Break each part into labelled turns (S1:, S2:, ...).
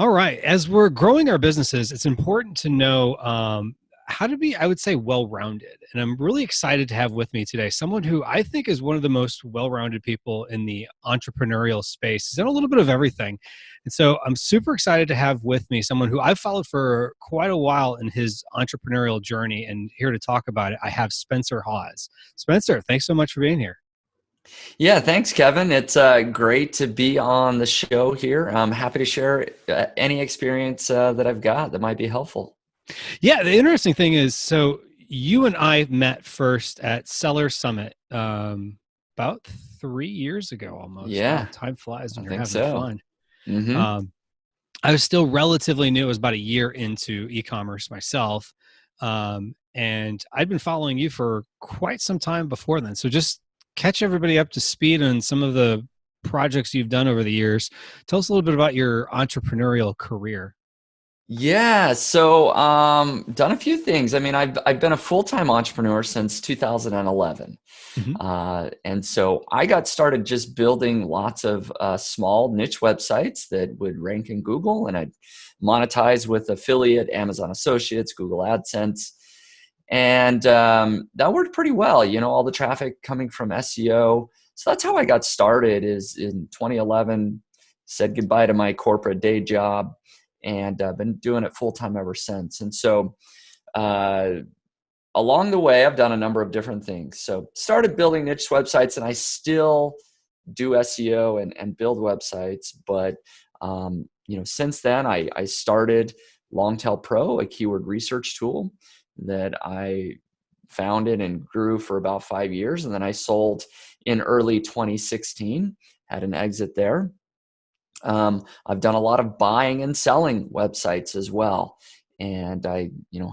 S1: All right. As we're growing our businesses, it's important to know how to be, I would say, well-rounded. And I'm really excited to have with me today someone who I think is one of the most well-rounded people in the entrepreneurial space. He's done a little bit of everything. And so I'm super excited to have with me someone who I've followed for quite a while in his entrepreneurial journey. And here to talk about it, I have Spencer Haws. Spencer, thanks so much for being here.
S2: Yeah, thanks, Kevin. It's great to be on the show here. I'm happy to share any experience that I've got that might be helpful.
S1: Yeah, the interesting thing is, so you and I met first at Seller Summit about 3 years ago almost. Wow,
S2: Yeah,
S1: time flies when
S2: I
S1: you're
S2: think
S1: having
S2: so.
S1: fun.
S2: hmm
S1: Um, I was still relatively new. It was about a year into e-commerce myself. And I'd been following you for quite some time before then. So just catch everybody up to speed on some of the projects you've done over the years. Tell us a little bit about your entrepreneurial career.
S2: Yeah, so done a few things. I mean, I've been a full-time entrepreneur since 2011.
S1: Hmm.
S2: And so I got started just building lots of small niche websites that would rank in Google, and I'd monetize with affiliate, Amazon Associates, Google AdSense. And that worked pretty well, all the traffic coming from SEO. So that's how I got started is in 2011, said goodbye to my corporate day job, and I've been doing it full time ever since. And so uh, along the way, I've done a number of different things. So started building niche websites, and I still do SEO and build websites. But since then, I started Longtail Pro, a keyword research tool that I founded and grew for about 5 years, and then I sold in early 2016. Had an exit there. I've done a lot of buying and selling websites as well, and I,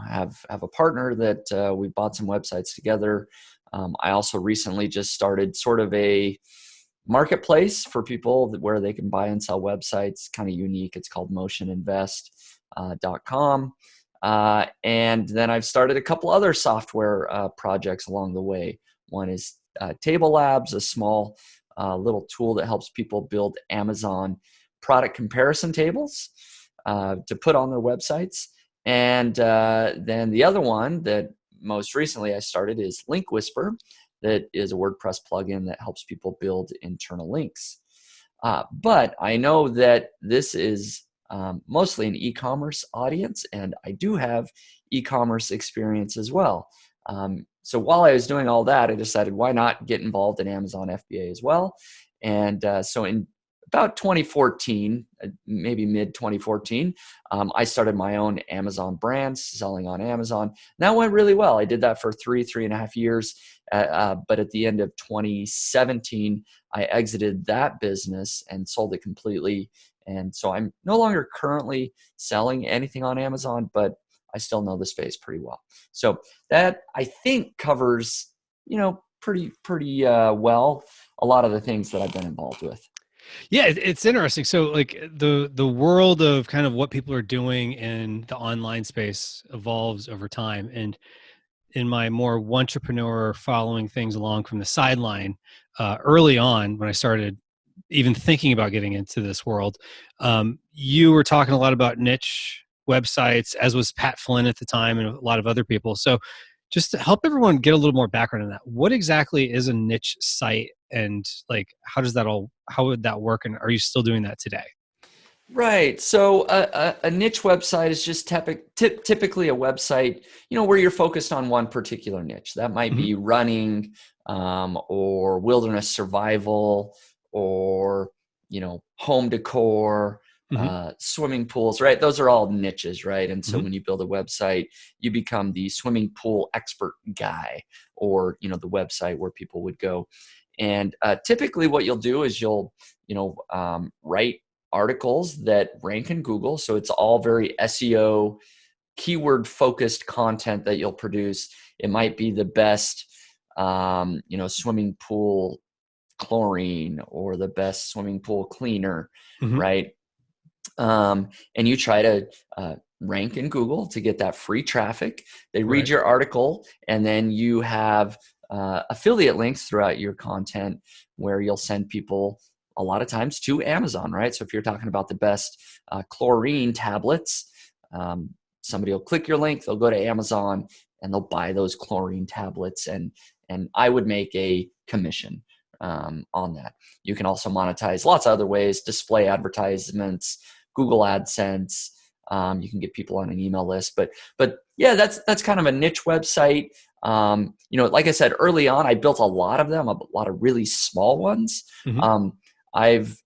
S2: have a partner that we bought some websites together. I also recently just started sort of a marketplace for people where they can buy and sell websites. Kind of unique. It's called motioninvest.com. And then I've started a couple other software projects along the way. One is Table Labs, a small little tool that helps people build Amazon product comparison tables to put on their websites. And then the other one that most recently I started is Link Whisper, that is a WordPress plugin that helps people build internal links. But I know that this is mostly an e-commerce audience, and I do have e-commerce experience as well. So while I was doing all that, I decided why not get involved in Amazon FBA as well. And so in about 2014, maybe mid 2014, I started my own Amazon brand selling on Amazon. That went really well. I did that for 3.5 years. But at the end of 2017, I exited that business and sold it completely. And so I'm no longer currently selling anything on Amazon, but I still know the space pretty well. So that I think covers, pretty well a lot of the things that I've been involved with.
S1: Yeah, it's interesting. So like the world of kind of what people are doing in the online space evolves over time. And in my more entrepreneur following things along from the sideline, early on when I started even thinking about getting into this world, you were talking a lot about niche websites, as was Pat Flynn at the time and a lot of other people. So just to help everyone get a little more background on that, what exactly is a niche site, and like how would that work, and are you still doing that today?
S2: Right. So a niche website is just typically a website, where you're focused on one particular niche. That might
S1: Hmm.
S2: be running, or wilderness survival, or, home decor,
S1: Hmm.
S2: swimming pools, right? Those are all niches, right? And so
S1: Hmm.
S2: when you build a website, you become the swimming pool expert guy, or, the website where people would go. And typically what you'll do is you'll, write articles that rank in Google. So it's all very SEO, keyword focused content that you'll produce. It might be the best, swimming pool chlorine or the best swimming pool cleaner,
S1: Hmm.
S2: right? And you try to rank in Google to get that free traffic. They read
S1: Right.
S2: your article, and then you have affiliate links throughout your content where you'll send people a lot of times to Amazon, right? So if you're talking about the best chlorine tablets, somebody will click your link, they'll go to Amazon and they'll buy those chlorine tablets, and I would make a commission on that. You can also monetize lots of other ways: display advertisements, Google AdSense. You can get people on an email list, but yeah, that's kind of a niche website. Like I said early on, I built a lot of them, a lot of really small ones.
S1: Hmm.
S2: I've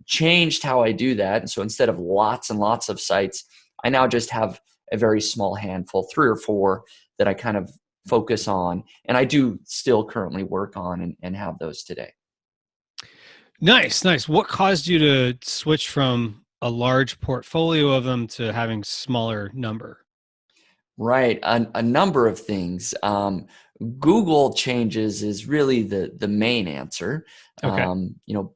S2: changed how I do that, and so instead of lots and lots of sites, I now just have a very small handful, 3 or 4, that I kind of focus on, and I do still currently work on and have those today.
S1: Nice, nice. What caused you to switch from a large portfolio of them to having smaller number?
S2: Right, a number of things. Google changes is really the main answer.
S1: Okay.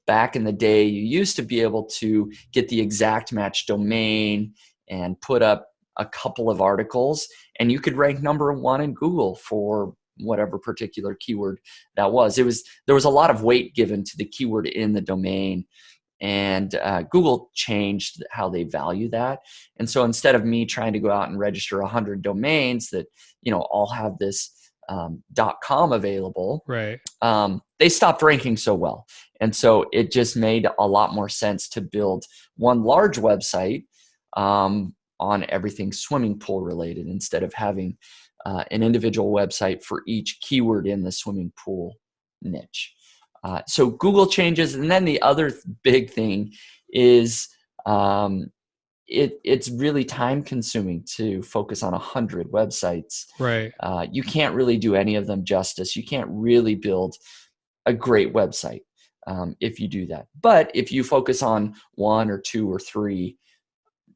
S2: Back in the day, you used to be able to get the exact match domain and put up a couple of articles, and you could rank number 1 in Google for whatever particular keyword that was. There was a lot of weight given to the keyword in the domain, and Google changed how they value that. And so instead of me trying to go out and register 100 domains that all have this .com available,
S1: Right.
S2: they stopped ranking so well. And so it just made a lot more sense to build one large website on everything swimming pool related, instead of having an individual website for each keyword in the swimming pool niche. So Google changes. And then the other big thing is it's really time consuming to focus on 100 websites.
S1: Right.
S2: You can't really do any of them justice. You can't really build a great website if you do that. But if you focus on 1 or 2 or 3,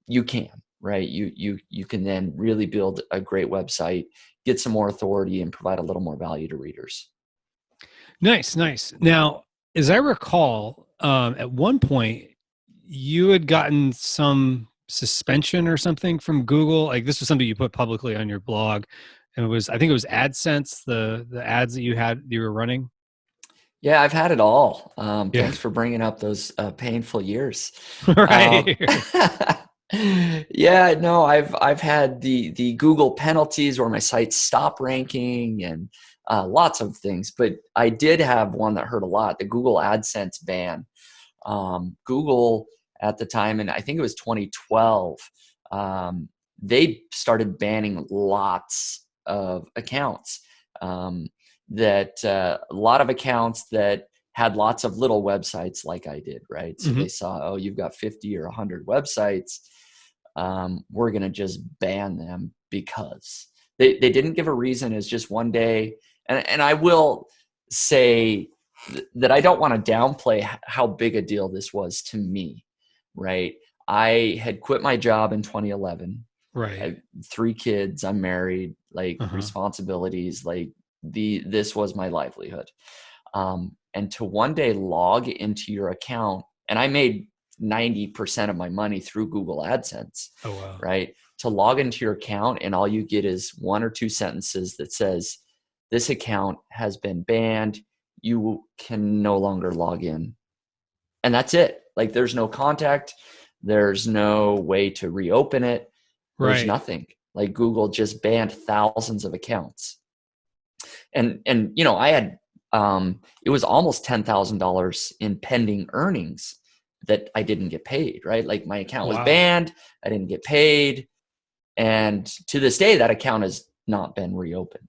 S2: you can, right? You can then really build a great website, get some more authority, and provide a little more value to readers.
S1: Nice, nice. Now, as I recall, at one point you had gotten some suspension or something from Google. Like this was something you put publicly on your blog, and I think it was AdSense, the ads that you were running.
S2: Yeah, I've had it all.
S1: Yeah.
S2: Thanks for bringing up those painful years. Um,
S1: Right.
S2: yeah, no, I've had the Google penalties where my sites stop ranking, and lots of things. But I did have one that hurt a lot: the Google AdSense ban. Google at the time, and I think it was 2012, they started banning lots of accounts. That a lot of accounts that had lots of little websites like I did, right? So
S1: Hmm.
S2: they saw, oh, you've got 50 or 100 websites. We're going to just ban them because they didn't give a reason. It's just one day. And I will say that I don't want to downplay how big a deal this was to me, right? I had quit my job in 2011. I
S1: Right.
S2: have 3 kids. I'm married, like
S1: Uh-huh.
S2: responsibilities, like this was my livelihood. And to one day log into your account, and I made 90% of my money through Google AdSense,
S1: Oh wow.
S2: right? To log into your account and all you get is 1 or 2 sentences that says, this account has been banned. You can no longer log in. And that's it. Like there's no contact. There's no way to reopen it. There's
S1: Right.
S2: nothing. Like Google just banned thousands of accounts. And I had it was almost $10,000 in pending earnings that I didn't get paid, right? Like my account was
S1: Wow.
S2: banned, I didn't get paid, and to this day that account has not been reopened,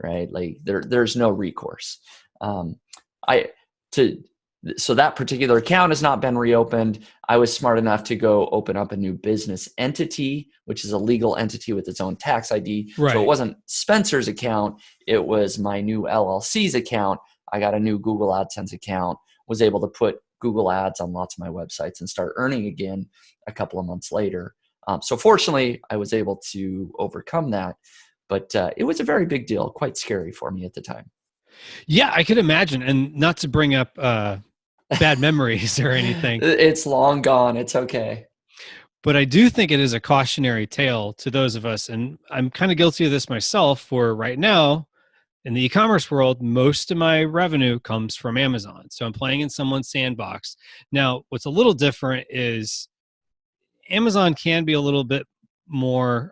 S2: right? Like there's no recourse. I to So that particular account has not been reopened. I was smart enough to go open up a new business entity, which is a legal entity with its own tax ID. So it
S1: Right.
S2: wasn't Spencer's account, it was my new LLC's account. I got a new Google AdSense account, was able to put Google ads on lots of my websites and start earning again a couple of months later. So fortunately, I was able to overcome that, but it was a very big deal, quite scary for me at the time.
S1: Yeah, I could imagine. And not to bring up bad memories or anything,
S2: It's long gone. It's okay.
S1: but I do think it is a cautionary tale to those of us. And I'm kind of guilty of this myself, for right now, in the e-commerce world, most of my revenue comes from Amazon. So I'm playing in someone's sandbox. Now, what's a little different is Amazon can be a little bit more,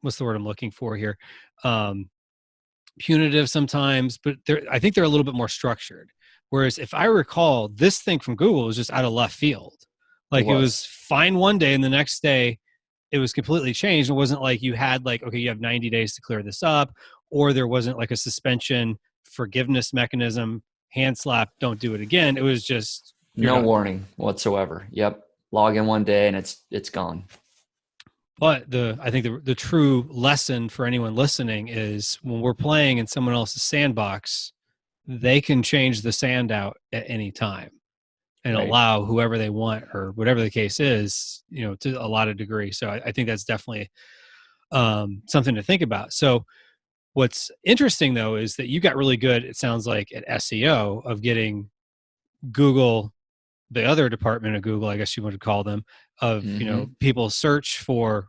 S1: what's the word I'm looking for here? Um, Punitive sometimes, but I think they're a little bit more structured. Whereas if I recall, this thing from Google was just out of left field.
S2: It
S1: Like it
S2: was.
S1: was fine one day and the next day it was completely changed. It wasn't like you had like, okay, you have 90 days to clear this up, or there wasn't like a suspension forgiveness mechanism, hand slap, don't do it again. It was just, you're
S2: No
S1: done.
S2: warning whatsoever. Yep. Log in one day and it's gone.
S1: But I think the true lesson for anyone listening is when we're playing in someone else's sandbox, they can change the sand out at any time and
S2: Right.
S1: allow whoever they want or whatever the case is, to a lot of degree. So I think that's definitely something to think about. So what's interesting though is that you got really good, it sounds like, at SEO of getting Google, the other department of Google, I guess you would call them, of
S2: Mm-hmm.
S1: people search for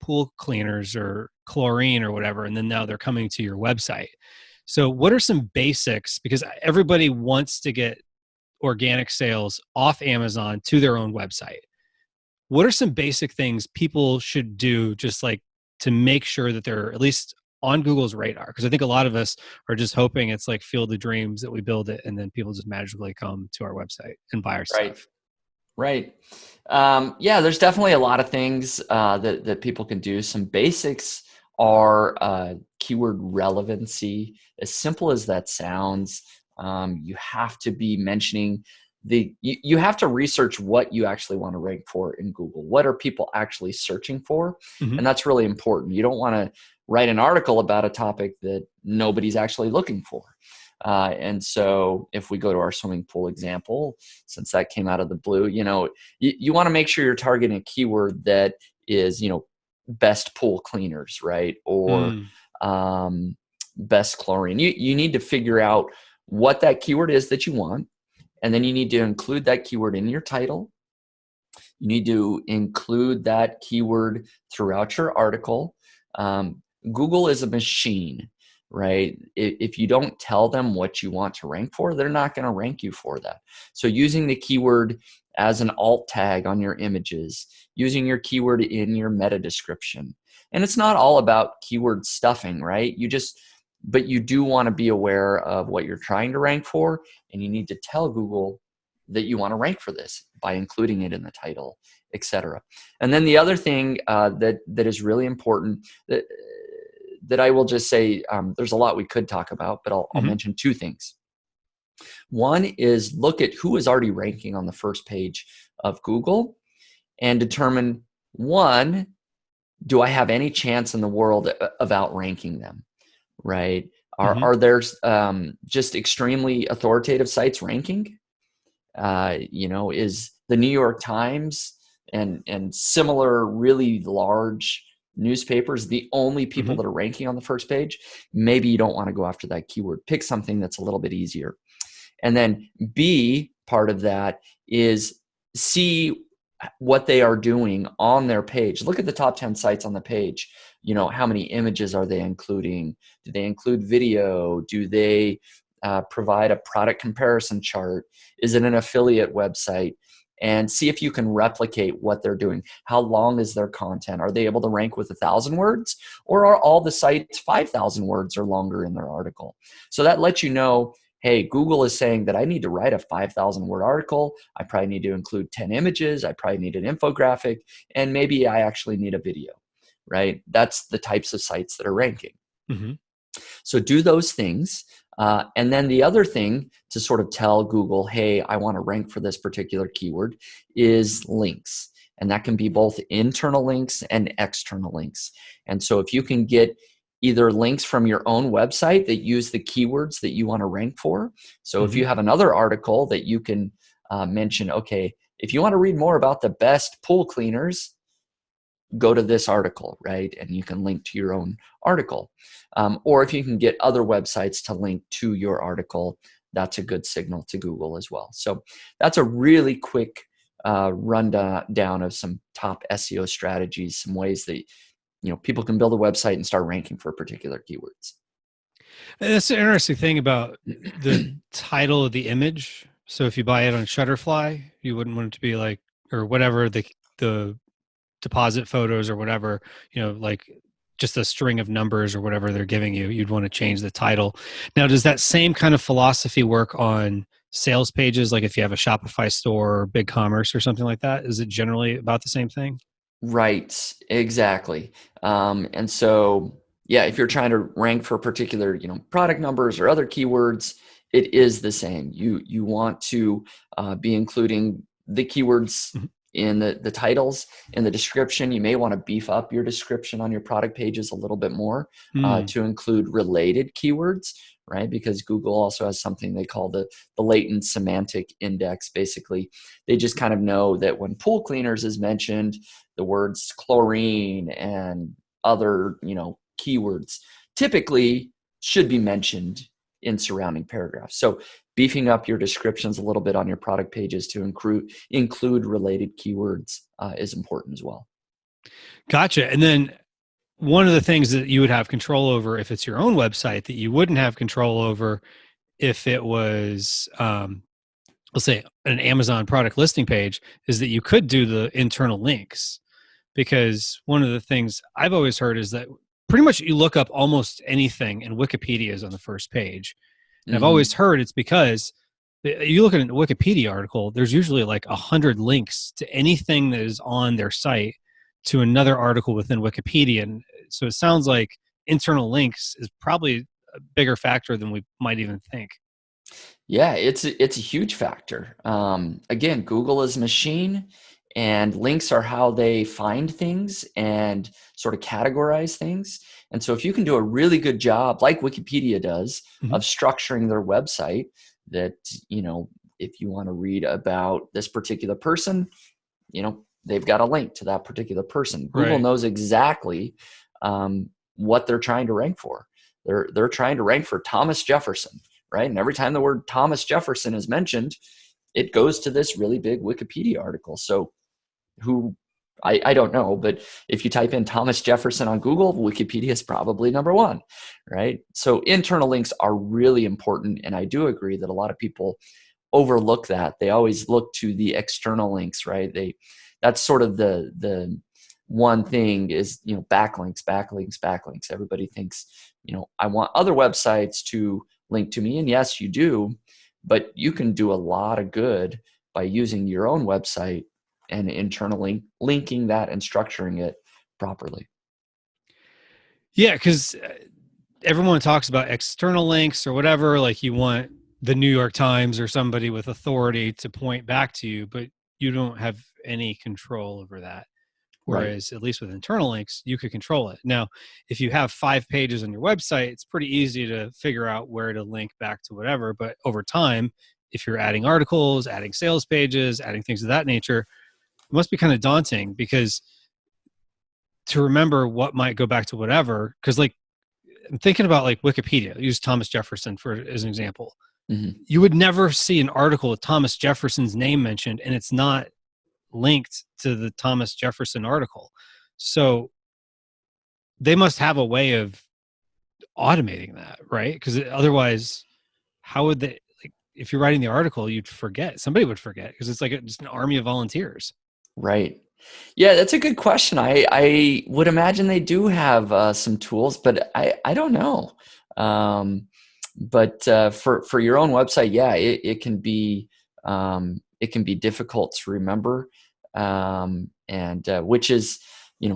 S1: pool cleaners or chlorine or whatever, and then now they're coming to your website. So what are some basics, because everybody wants to get organic sales off Amazon to their own website? What are some basic things people should do just like to make sure that they're at least on Google's radar? Because I think a lot of us are just hoping it's like Field of Dreams that we build it and then people just magically come to our website and buy our
S2: Right.
S1: stuff.
S2: Right. Yeah, there's definitely a lot of things that people can do. Some basics are keyword relevancy. As simple as that sounds, you have to be mentioning you have to research what you actually want to rank for in Google. What are people actually searching for?
S1: Mm-hmm.
S2: And that's really important. You don't want to write an article about a topic that nobody's actually looking for. And so if we go to our swimming pool example, since that came out of the blue, you want to make sure you're targeting a keyword that is, best pool cleaners, right? Or
S1: Mm.
S2: um, best chlorine. You need to figure out what that keyword is that you want. And then you need to include that keyword in your title. You need to include that keyword throughout your article. Um, Google is a machine, right? If you don't tell them what you want to rank for, they're not going to rank you for that. So using the keyword as an alt tag on your images, using your keyword in your meta description. And it's not all about keyword stuffing, right? But you do want to be aware of what you're trying to rank for, and you need to tell Google that you want to rank for this by including it in the title, etc. And then the other thing that is really important that I will just say, there's a lot we could talk about, but I'll
S1: Mm-hmm.
S2: mention two things. One is look at who is already ranking on the first page of Google and determine, one, do I have any chance in the world of outranking them, right?
S1: Mm-hmm.
S2: Are there just extremely authoritative sites ranking? Is the New York Times and similar really large newspapers the only people
S1: Mm-hmm.
S2: that are ranking on the first page? Maybe you don't want to go after that keyword. Pick something that's a little bit easier. And then B, part of that is see what they are doing on their page. Look at the top 10 sites on the page. How many images are they including? Do they include video? Do they provide a product comparison chart? Is it an affiliate website? And see if you can replicate what they're doing. How long is their content? Are they able to rank with 1,000 words? Or are all the sites 5,000 words or longer in their article? So that lets you know, hey, Google is saying that I need to write a 5,000 word article. I probably need to include 10 images. I probably need an infographic. And maybe I actually need a video, right? That's the types of sites that are ranking.
S1: Mm-hmm.
S2: So do those things. And then the other thing to sort of tell Google, hey, I want to rank for this particular keyword is links. And that can be both internal links and external links. And so if you can get either links from your own website that use the keywords that you want to rank for. So if
S1: Mm-hmm.
S2: you have another article that you can mention, okay, if you want to read more about the best pool cleaners, go to this article, right? And you can link to your own article. Or if you can get other websites to link to your article, that's a good signal to Google as well. So that's a really quick rundown of some top SEO strategies, some ways that people can build a website and start ranking for particular keywords.
S1: And that's an interesting thing about the title of the image. So if you buy it on Shutterfly, you wouldn't want it to be like, or whatever the deposit photos or whatever, like just a string of numbers or whatever they're giving you. You'd want to change the title. Now, does that same kind of philosophy work on sales pages? Like if you have a Shopify store or BigCommerce or something like that, is it generally about the same thing?
S2: Right, exactly. And so, yeah, if you're trying to rank for particular, product numbers or other keywords, it is the same. You want to be including the keywords
S1: Mhm.
S2: in the titles, in the description. You may want to beef up your description on your product pages a little bit more
S1: Hmm.
S2: to include related keywords, right? Because Google also has something they call the latent semantic index. Basically, they just kind of know that when pool cleaners is mentioned, the words chlorine and other keywords typically should be mentioned in surrounding paragraphs. So beefing up your descriptions a little bit on your product pages to include related keywords is important as well.
S1: Gotcha. And then one of the things that you would have control over if it's your own website that you wouldn't have control over if it was, let's say, an Amazon product listing page, is that you could do the internal links. Because one of the things I've always heard is that pretty much you look up almost anything and Wikipedia is on the first page. And I've always
S2: Hmm.
S1: heard it's because you look at a Wikipedia article, there's usually like 100 links to anything that is on their site to another article within Wikipedia. And so it sounds like internal links is probably a bigger factor than we might even think.
S2: Yeah, it's a huge factor. Again, Google is a machine, and links are how they find things and sort of categorize things. And so, if you can do a really good job, like Wikipedia does,
S1: Mhm.
S2: of structuring their website, that you know, if you want to read about this particular person, they've got a link to that particular person. Google
S1: Right.
S2: knows exactly what they're trying to rank for. They're trying to rank for Thomas Jefferson, right? And every time the word Thomas Jefferson is mentioned, it goes to this really big Wikipedia article. So who I don't know, but if you type in Thomas Jefferson on Google, Wikipedia is probably number one, right? So internal links are really important. And I do agree that a lot of people overlook that. They always look to the external links, right? That's sort of the one thing is, backlinks, backlinks, backlinks. Everybody thinks, I want other websites to link to me. And yes, you do, but you can do a lot of good by using your own website and internally linking that and structuring it properly.
S1: Yeah, because everyone talks about external links or whatever. Like you want the New York Times or somebody with authority to point back to you, but you don't have any control over that.
S2: Right.
S1: Whereas, at least with internal links, you could control it. Now, if you have 5 pages on your website, it's pretty easy to figure out where to link back to whatever. But over time, if you're adding articles, adding sales pages, adding things of that nature, it must be kind of daunting because to remember what might go back to whatever, because like I'm thinking about like Wikipedia, use Thomas Jefferson for as an example.
S2: Hmm.
S1: You would never see an article with Thomas Jefferson's name mentioned and it's not linked to the Thomas Jefferson article. So they must have a way of automating that, right? Because otherwise, how would they? Like, if you're writing the article, you'd forget. Somebody would forget because it's like just an army of volunteers.
S2: Right. Yeah, that's a good question. I would imagine they do have some tools, but I don't know. Um, but for your own website, yeah, it can be difficult to remember, and which is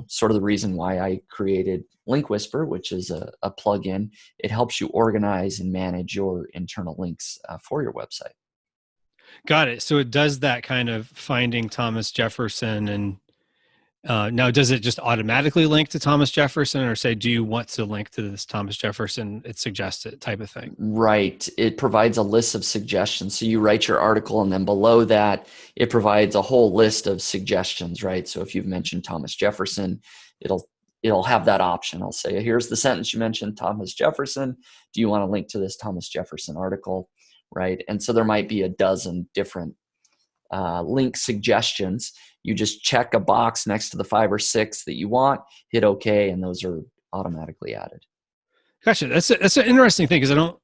S2: sort of the reason why I created Link Whisper, which is a plugin. It helps you organize and manage your internal links for your website.
S1: Got it. So it does that kind of finding Thomas Jefferson, and now does it just automatically link to Thomas Jefferson, or say, do you want to link to this Thomas Jefferson? It suggests it type of thing.
S2: Right. It provides a list of suggestions. So you write your article, and then below that, it provides a whole list of suggestions, right? So if you've mentioned Thomas Jefferson, it'll it'll have that option. I'll say, here's the sentence you mentioned, Thomas Jefferson. Do you want to link to this Thomas Jefferson article? Right. And so there might be a dozen different link suggestions. You just check a box next to the 5 or 6 that you want, hit OK, and those are automatically added.
S1: Gotcha. That's an interesting thing because I don't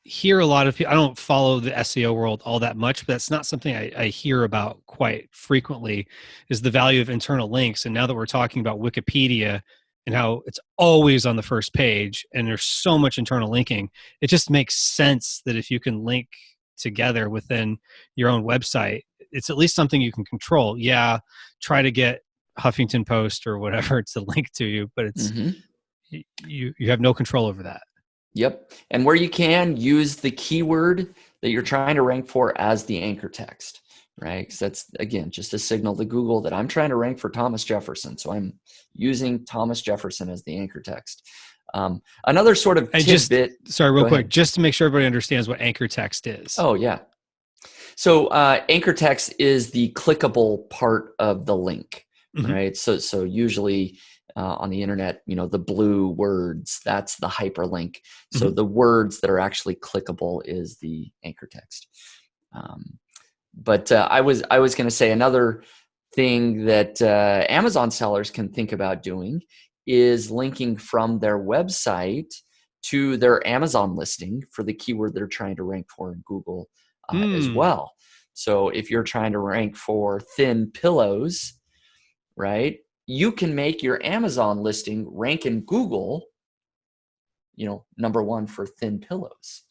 S1: hear a lot of people. I don't follow the SEO world all that much, but that's not something I hear about quite frequently. Is the value of internal links, and now that we're talking about Wikipedia and how it's always on the first page, and there's so much internal linking, it just makes sense that if you can link together within your own website, it's at least something you can control. Yeah, try to get Huffington Post or whatever to link to you, but it's
S2: Mm-hmm.
S1: you have no control over that.
S2: Yep. And where you can, use the keyword that you're trying to rank for as the anchor text, right? Because that's, again, just a signal to Google that I'm trying to rank for Thomas Jefferson. So I'm using Thomas Jefferson as the anchor text. Another sort of
S1: And just
S2: tidbit.
S1: sorry, real
S2: Go
S1: quick,
S2: ahead.
S1: just to make sure everybody understands what anchor text is.
S2: Oh, yeah. So anchor text is the clickable part of the link,
S1: Mm-hmm.
S2: right? So usually on the internet, the blue words, that's the hyperlink. So
S1: Mm-hmm.
S2: the words that are actually clickable is the anchor text. But I was going to say another thing that Amazon sellers can think about doing is linking from their website to their Amazon listing for the keyword they're trying to rank for in Google as
S1: Mm,
S2: well. So if you're trying to rank for thin pillows, right, you can make your Amazon listing rank in Google, number one for thin pillows,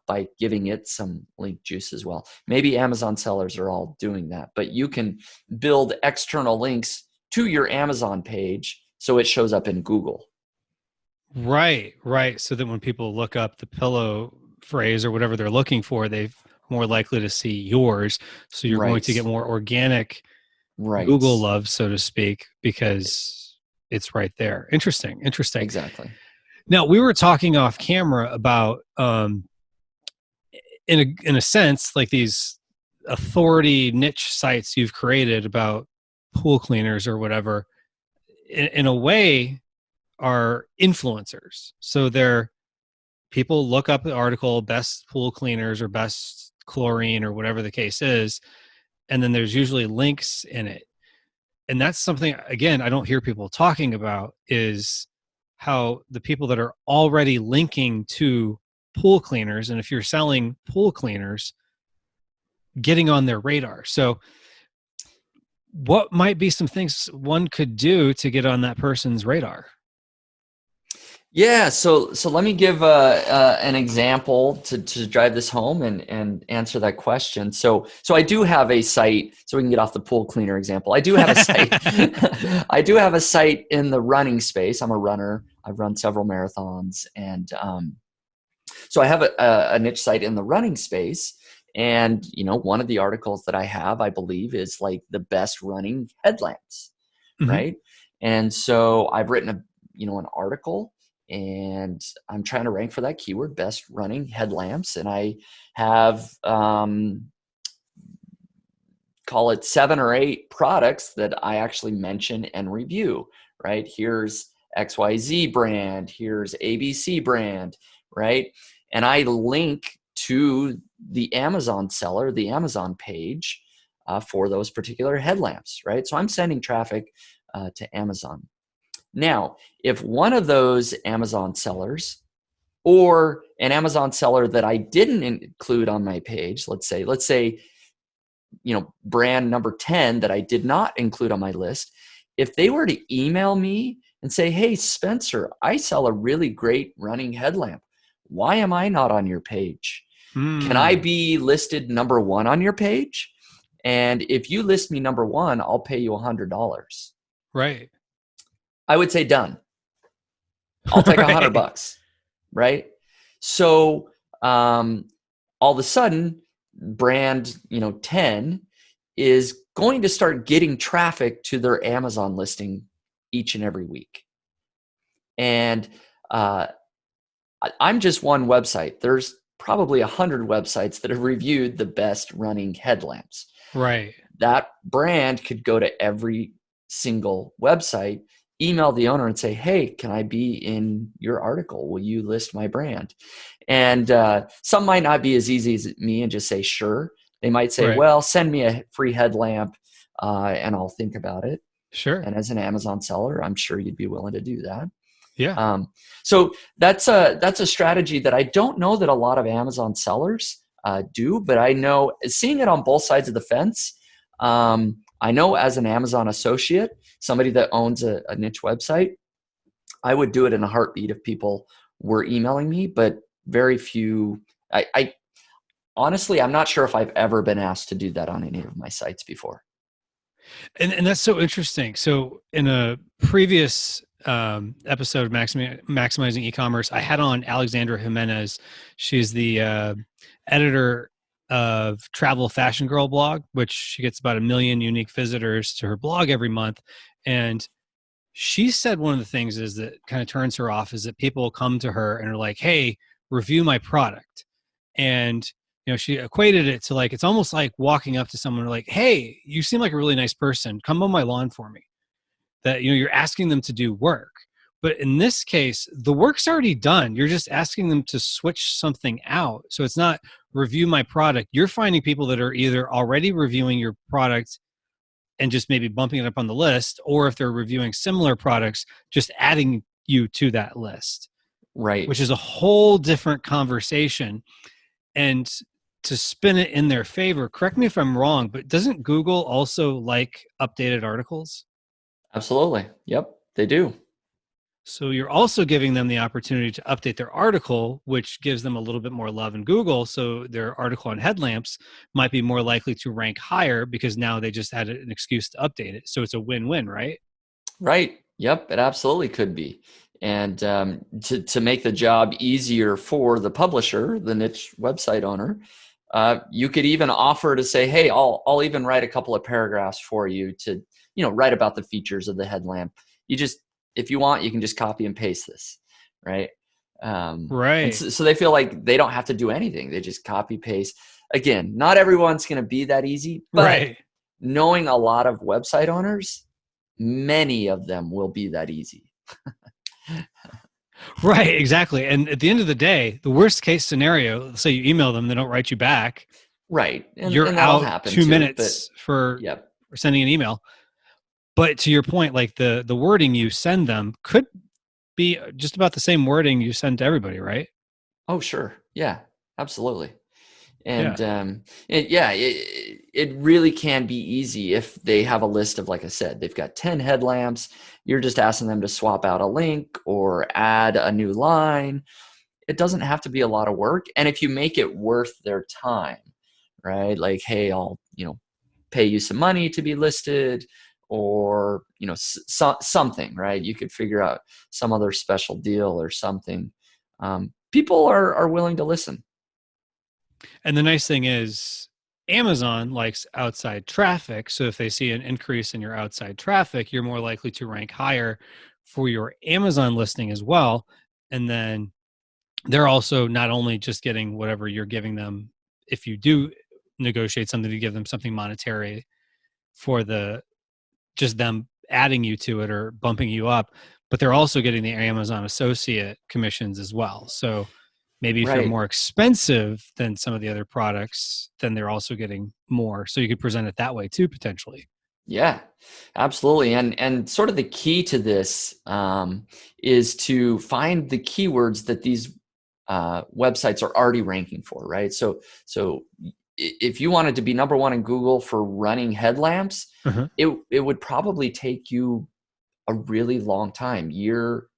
S2: by giving it some link juice as well. Maybe Amazon sellers are all doing that, but you can build external links to your Amazon page so it shows up in Google.
S1: right, right. So that when people look up the pillow phrase or whatever they're looking for, they're more likely to see yours. So you're going
S2: Right.
S1: to get more organic
S2: Right.
S1: Google love, so to speak, because it's right there. Interesting, interesting.
S2: Exactly.
S1: Now we were talking off camera about, in a sense, like these authority niche sites you've created about pool cleaners or whatever. In a way, are influencers. So they're people look up the article, best pool cleaners or best chlorine or whatever the case is, and then there's usually links in it. And that's something, again, I don't hear people talking about, is how the people that are already linking to pool cleaners, and if you're selling pool cleaners, getting on their radar. So what might be some things one could do to get on that person's radar?
S2: Yeah, so let me give an example to drive this home and answer that question. So I do have a site, so we can get off the pool cleaner example. I do have a site. I do have a site in the running space. I'm a runner. I've run several marathons, and so I have a niche site in the running space. And one of the articles that I have, I believe, is like the best running headlamps,
S1: Hmm.
S2: right? And so I've written an article, and I'm trying to rank for that keyword, best running headlamps. And I have call it 7 or 8 products that I actually mention and review, right? Here's XYZ brand, here's ABC brand, right? And I link to the Amazon seller, the Amazon page for those particular headlamps, right? So I'm sending traffic to Amazon. Now, if one of those Amazon sellers or an Amazon seller that I didn't include on my page, let's say, brand number 10 that I did not include on my list, if they were to email me and say, "Hey, Spencer, I sell a really great running headlamp. Why am I not on your page? Can I
S1: Hmm.
S2: be listed number one on your page? And if you list me number one, I'll pay you $100."
S1: Right.
S2: I would say done. I'll take
S1: Right.
S2: $100, right? So all of a sudden, brand 10 is going to start getting traffic to their Amazon listing each and every week. And uh, I'm just one website. There's probably 100 websites that have reviewed the best running headlamps.
S1: Right.
S2: That brand could go to every single website, email the owner and say, "Hey, can I be in your article? Will you list my brand?" And some might not be as easy as me and just say, "Sure." They might say,
S1: Right.
S2: "Well, send me a free headlamp and I'll think about it."
S1: Sure.
S2: And as an Amazon seller, I'm sure you'd be willing to do that.
S1: Yeah.
S2: So that's a strategy that I don't know that a lot of Amazon sellers do, but I know seeing it on both sides of the fence. I know as an Amazon associate, somebody that owns a niche website, I would do it in a heartbeat if people were emailing me, but very few. I honestly, I'm not sure if I've ever been asked to do that on any of my sites before.
S1: And that's so interesting. So in a previous episode of Maximizing E-commerce, I had on Alexandra Jimenez. She's the editor of Travel Fashion Girl blog, which she gets about 1 million unique visitors to her blog every month. And she said one of the things is that kind of turns her off is that people come to her and are like, hey, review my product. And she equated it to like, it's almost like walking up to someone like, hey, you seem like a really nice person, come mow my lawn for me. That you're asking them to do work, but in this case the work's already done. You're just asking them to switch something out. So it's not review my product. You're finding people that are either already reviewing your product and just maybe bumping it up on the list, or if they're reviewing similar products, just adding you to that list, which
S2: Right.
S1: is a whole different conversation. And to spin it in their favor, correct me if I'm wrong, but doesn't Google also like updated articles?
S2: Absolutely. Yep, they do.
S1: So you're also giving them the opportunity to update their article, which gives them a little bit more love in Google. So their article on headlamps might be more likely to rank higher because now they just had an excuse to update it. So it's a win-win, right?
S2: Right. Yep. It absolutely could be. And to make the job easier for the publisher, the niche website owner, you could even offer to say, "Hey, I'll even write a couple of paragraphs for you to, write about the features of the headlamp. You just, if you want, you can just copy and paste this, right?" And
S1: Right.
S2: so they feel like they don't have to do anything; they just copy paste. Again, not everyone's going to be that easy, but
S1: Right.
S2: knowing a lot of website owners, many of them will be that easy.
S1: Right. Exactly. And at the end of the day, the worst case scenario, say you email them, they don't write you back,
S2: Right. And
S1: you're
S2: that'll
S1: out
S2: happen
S1: two
S2: too. But
S1: minutes for
S2: yep.
S1: sending an email. But to your point, like the wording you send them could be just about the same wording you send to everybody, right?
S2: Oh, sure. Yeah, absolutely.
S1: Yeah.
S2: And it really can be easy if they have a list of, like I said, they've got 10 headlamps. You're just asking them to swap out a link or add a new line. It doesn't have to be a lot of work. And if you make it worth their time, right? Like, hey, I'll, pay you some money to be listed, or, something, right? You could figure out some other special deal or something. People are willing to listen.
S1: And the nice thing is, Amazon likes outside traffic. So if they see an increase in your outside traffic, you're more likely to rank higher for your Amazon listing as well. And then they're also not only just getting whatever you're giving them, if you do negotiate something to give them something monetary for the just them adding you to it or bumping you up, but they're also getting the Amazon associate commissions as well. So maybe if you're
S2: Right.
S1: more expensive than some of the other products, then they're also getting more. So you could present it that way too, potentially.
S2: Yeah, absolutely. And sort of the key to this is to find the keywords that these websites are already ranking for, right? So if you wanted to be number one in Google for running headlamps,
S1: Uh-huh.
S2: it would probably take you a really long time, year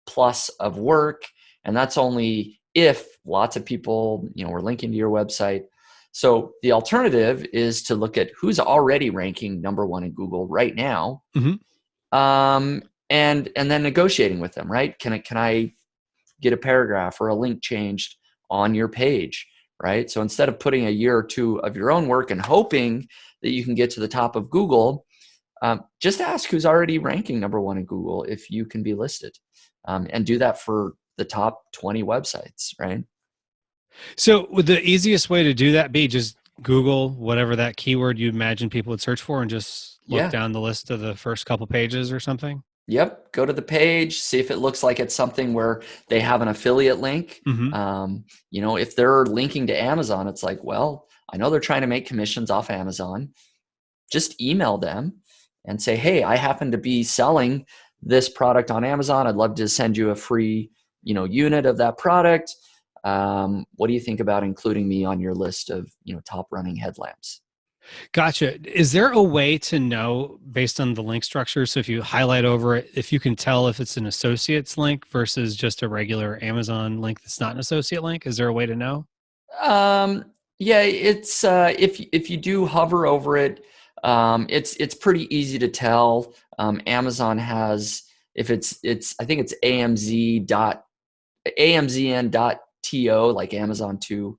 S2: plus of work. And that's only if lots of people, were linking to your website. So the alternative is to look at who's already ranking number one in Google right now,
S1: Mm-hmm.
S2: and then negotiating with them, right? Can I get a paragraph or a link changed on your page, right? So instead of putting a year or two of your own work and hoping that you can get to the top of Google, just ask who's already ranking number one in Google if you can be listed, and do that for the top 20 websites, right?
S1: So would the easiest way to do that be just Google whatever that keyword you imagine people would search for and just look
S2: Yeah.
S1: down the list of the first couple pages or something?
S2: Yep. Go to the page, see if it looks like it's something where they have an affiliate link.
S1: Mm-hmm.
S2: If they're linking to Amazon, it's like, well, I know they're trying to make commissions off Amazon. Just email them and say, hey, I happen to be selling this product on Amazon. I'd love to send you a free, unit of that product. What do you think about including me on your list of, top running headlamps?
S1: Gotcha. Is there a way to know based on the link structure? So if you highlight over it, if you can tell if it's an associate's link versus just a regular Amazon link that's not an associate link, is there a way to know?
S2: Um, yeah, it's if you do hover over it, it's pretty easy to tell. Amazon has, if it's I think it's amzn.to, like Amazon 2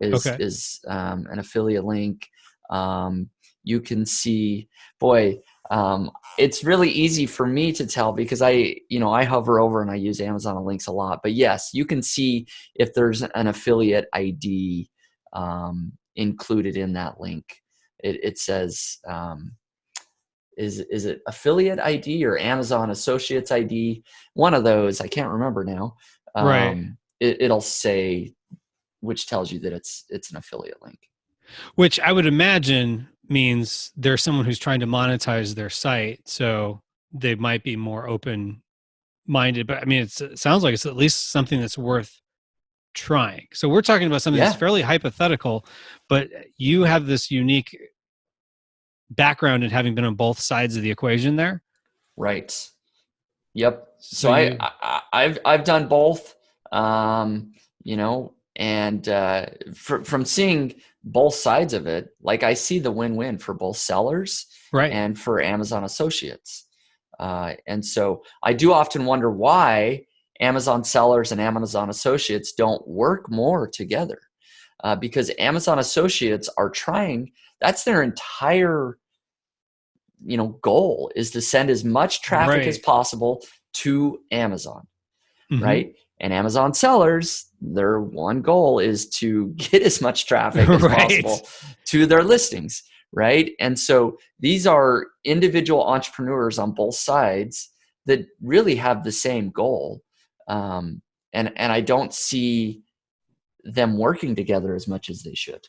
S1: Okay.
S2: is an affiliate link. You can see, boy, it's really easy for me to tell because I hover over and I use Amazon links a lot. But yes, you can see if there's an affiliate ID included in that link. It says, is it affiliate ID or Amazon Associates ID? One of those, I can't remember now.
S1: Right.
S2: It'll say, which tells you that it's an affiliate link.
S1: Which I would imagine means there's someone who's trying to monetize their site. So they might be more open minded. But I mean, it sounds like it's at least something that's worth trying. So we're talking about something that's
S2: Yeah,
S1: fairly hypothetical, but you have this unique background in having been on both sides of the equation there.
S2: right. Yep.
S1: So
S2: So
S1: you,
S2: I've done both, and from seeing both sides of it, like I see the win-win for both sellers
S1: right.
S2: and for Amazon associates. And so I do often wonder why Amazon sellers and Amazon associates don't work more together, because Amazon associates are trying. That's their entire goal, is to send as much traffic as
S1: Right.
S2: possible to Amazon,
S1: Mm-hmm.
S2: right? And Amazon sellers, their one goal is to get as much traffic as
S1: Right.
S2: possible to their listings, right? And so these are individual entrepreneurs on both sides that really have the same goal. And I don't see them working together as much as they should.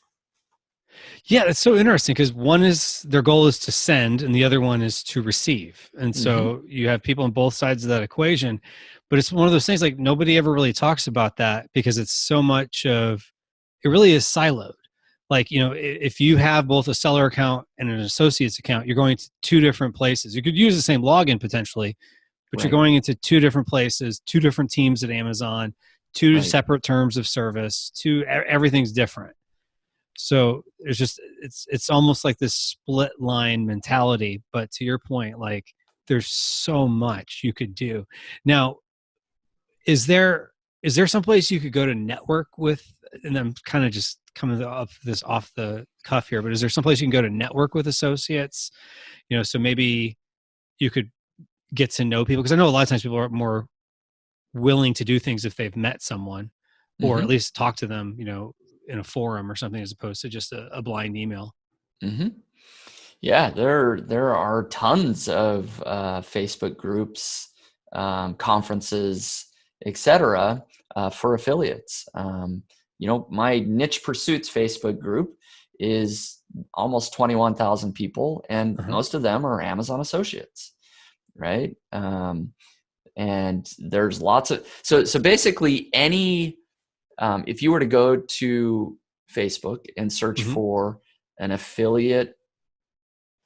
S1: Yeah, that's so interesting because one is their goal is to send and the other one is to receive. And
S2: Hmm.
S1: so you have people on both sides of that equation. But it's one of those things like nobody ever really talks about that because it's so much of it really is siloed. Like, if you have both a seller account and an associate's account, you're going to two different places. You could use the same login potentially, but you're
S2: Right,
S1: going into two different places, two different teams at Amazon, two
S2: right.
S1: separate terms of service, everything's different. So it's almost like this split line mentality. But to your point, like there's so much you could do. Now, is there some place you could go to network with? And I'm kind of just coming up this off the cuff here, but is there some place you can go to network with associates? So maybe you could get to know people because I know a lot of times people are more willing to do things if they've met someone or at
S2: Hmm.
S1: least talk to them, in a forum or something as opposed to just a blind email.
S2: Hmm. Yeah, there are tons of Facebook groups, conferences, etc., for affiliates. My niche pursuits Facebook group is almost 21,000 people, and
S1: Uh-huh.
S2: most of them are Amazon associates, right? And there's lots of so basically any if you were to go to Facebook and search
S1: Hmm.
S2: for an affiliate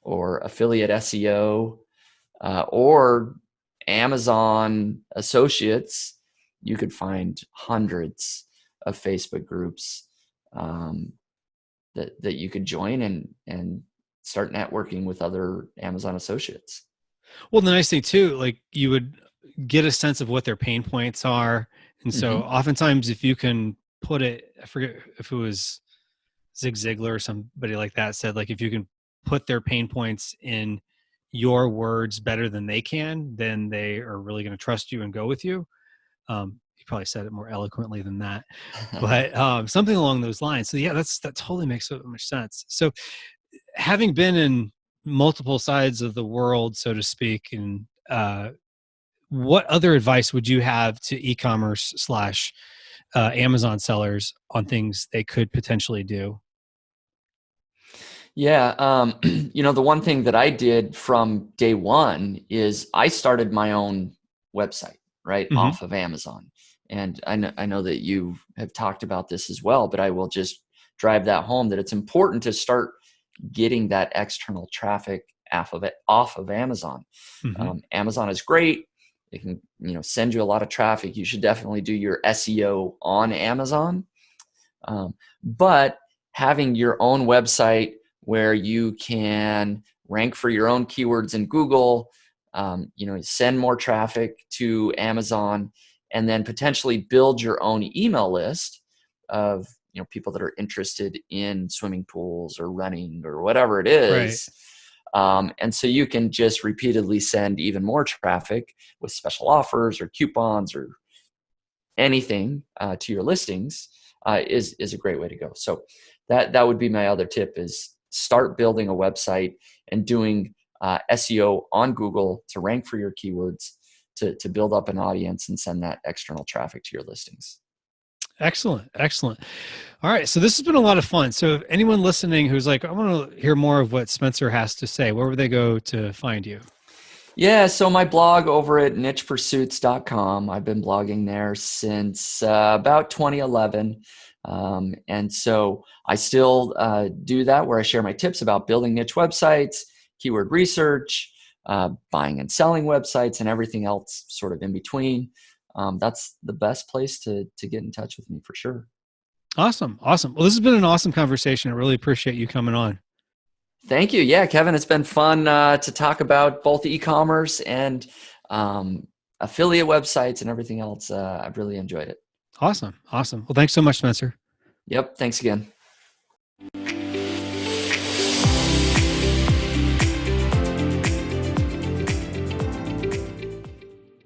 S2: or affiliate SEO, or Amazon associates, you could find hundreds of Facebook groups, that you could join and start networking with other Amazon associates.
S1: Well, the nice thing too, like you would get a sense of what their pain points are. And so
S2: Hmm.
S1: oftentimes if you can put it, I forget if it was Zig Ziglar or somebody like that said, like, if you can put their pain points in your words better than they can, then they are really going to trust you and go with you. He probably said it more eloquently than that, but something along those lines. So yeah, that totally makes so much sense. So having been in multiple sides of the world, so to speak, and what other advice would you have to e-commerce slash Amazon sellers on things they could potentially do?
S2: Yeah, the one thing that I did from day one is I started my own website, right,
S1: Hmm.
S2: off of Amazon. And I know that you have talked about this as well, but I will just drive that home that it's important to start getting that external traffic off of Amazon.
S1: Hmm.
S2: Amazon is great. It can, send you a lot of traffic. You should definitely do your SEO on Amazon. But having your own website where you can rank for your own keywords in Google, send more traffic to Amazon, and then potentially build your own email list of people that are interested in swimming pools or running or whatever it
S1: Right.
S2: is. And so you can just repeatedly send even more traffic with special offers or coupons or anything to your listings is a great way to go. So that would be my other tip: is start building a website and doing SEO on Google to rank for your keywords, to build up an audience and send that external traffic to your listings.
S1: Excellent. Excellent. All right. So this has been a lot of fun. So if anyone listening who's like, I want to hear more of what Spencer has to say, where would they go to find you?
S2: Yeah, so my blog over at nichepursuits.com, I've been blogging there since about 2011. And so I still do that, where I share my tips about building niche websites, keyword research, buying and selling websites, and everything else sort of in between. That's the best place to get in touch with me for sure.
S1: Awesome. Awesome. Well, this has been an awesome conversation. I really appreciate you coming on.
S2: Thank you. Yeah, Kevin, it's been fun to talk about both e-commerce and um, affiliate websites and everything else. I've really enjoyed it.
S1: Awesome. Awesome. Well, thanks so much, Spencer.
S2: Yep. Thanks again.